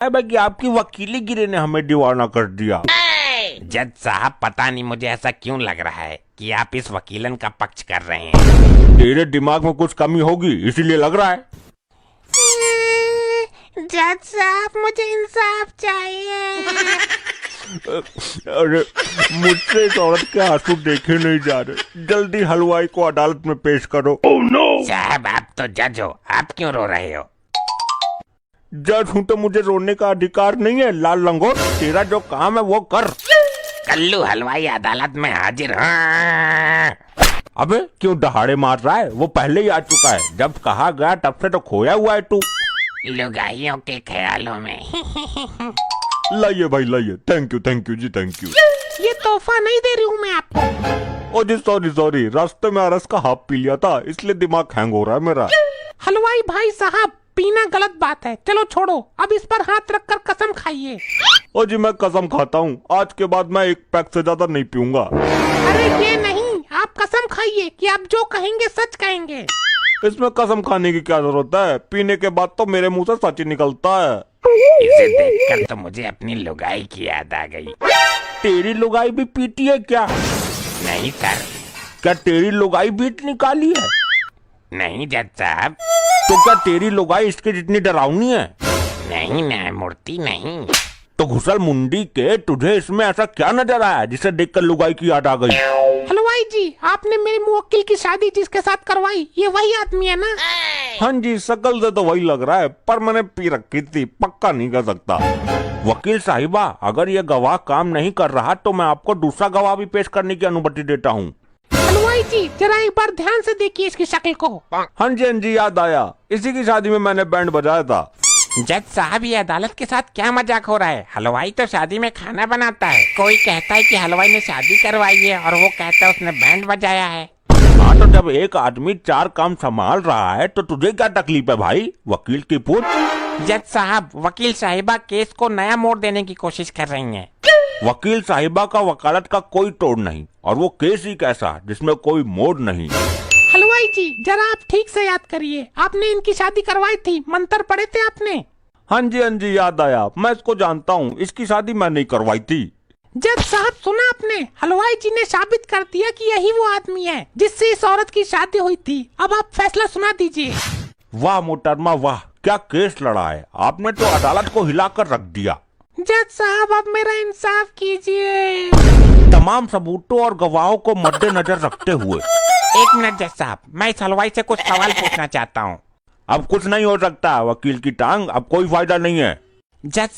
है कि आपकी वकीली गिरे ने हमें दीवाना कर दिया। जज साहब, पता नहीं मुझे ऐसा क्यों लग रहा है कि आप इस वकीलन का पक्ष कर रहे हैं। तेरे दिमाग में कुछ कमी होगी इसीलिए लग रहा है। जज साहब, मुझे इंसाफ चाहिए। अरे मुझसे इस औरत के आंसू देखे नहीं जा रहे, जल्दी हलवाई को अदालत में पेश करो। साहब, आप तो जज हो, आप क्यों रो रहे हो? जज हूँ तो मुझे रोने का अधिकार नहीं है लाल लंगोट। तेरा जो काम है वो कर। कल्लू हलवाई अदालत में हाजिर। हाँ। अबे क्यों दहाड़े मार रहा है? वो पहले ही आ चुका है, जब कहा गया तब से तो खोया हुआ है तू। लुगाइयों के ख्यालों में। लाइए भाई लाइए। थैंक यू जी, थैंक यू। ये तोहफा नहीं दे रही हूँ मैं आपको। ओ जी सॉरी, रास्ते में अरस का हाफ पी लिया था इसलिए दिमाग हैंग हो रहा है मेरा। हलवाई भाई साहब, पीना गलत बात है, चलो छोड़ो, अब इस पर हाथ रखकर कसम खाइए। ओ जी मैं कसम खाता हूँ, आज के बाद मैं एक पैक से ज्यादा नहीं पीऊंगा। अरे ये नहीं, आप कसम खाइए कि आप जो कहेंगे सच कहेंगे। इसमें कसम खाने की क्या जरूरत है? पीने के बाद तो मेरे मुंह से सच ही निकलता है। इसे देखकर तो मुझे अपनी लुगाई की याद आ गई। तेरी लुगाई भी पीती है क्या? नहीं सर। क्या तेरी लुगाई भी इतनी काली है? नहीं जज साहब। तो क्या तेरी लुगाई इसके जितनी डरावनी है? नहीं न्यायमूर्ति, नहीं। तो घुसल मुंडी के, तुझे इसमें ऐसा क्या नजर आया जिसे देखकर लुगाई की याद आ गई? हलवाई जी, आपने मेरे मुवक्किल की शादी जिसके साथ करवाई, ये वही आदमी है ना? हाँ जी, शकल से तो वही लग रहा है, पर मैंने पी रखी थी, पक्का नहीं कर सकता। वकील साहिबा, अगर ये गवाह काम नहीं कर रहा तो मैं आपको दूसरा गवाह भी पेश करने की अनुमति देता हूँ। हलवाई जी, जरा एक बार ध्यान से देखिए इसकी शक्ल को। हाँ जी, याद आया, इसी की शादी में मैंने बैंड बजाया था। जज साहब, ये अदालत के साथ क्या मजाक हो रहा है? हलवाई तो शादी में खाना बनाता है। कोई कहता है कि हलवाई ने शादी करवाई है और वो कहता है उसने बैंड बजाया है। हाँ तो जब एक आदमी 4 काम संभाल रहा है तो तुझे क्या तकलीफ है भाई? वकील की पूछ। जज साहब, वकील साहिबा केस को नया मोड़ देने की कोशिश कर रही हैं। वकील साहिबा का वकालत का कोई तोड़ नहीं, और वो केस ही कैसा जिसमें कोई मोड़ नहीं। हलवाई जी, जरा आप ठीक से याद करिए, आपने इनकी शादी करवाई थी, मंत्र पढ़े थे आपने? हाँ जी, याद आया, मैं इसको जानता हूँ, इसकी शादी मैं नहीं करवाई थी। जज साहब, सुना आपने? हलवाई जी ने साबित कर दिया कि यही वो आदमी है जिससे इस औरत की शादी हुई थी। अब आप फैसला सुना दीजिए। वाह मोहतरमा वाह, क्या केस लड़ा है आपने, तो अदालत को हिलाकर रख दिया। जज साहब, अब मेरा इंसाफ कीजिए। तमाम सबूतों और गवाहों को मद्देनजर रखते हुए। एक मिनट जज साहब, मैं इस हलवाई से कुछ सवाल पूछना चाहता हूँ। अब कुछ नहीं हो सकता, वकील की टांग, अब कोई फायदा नहीं है। जज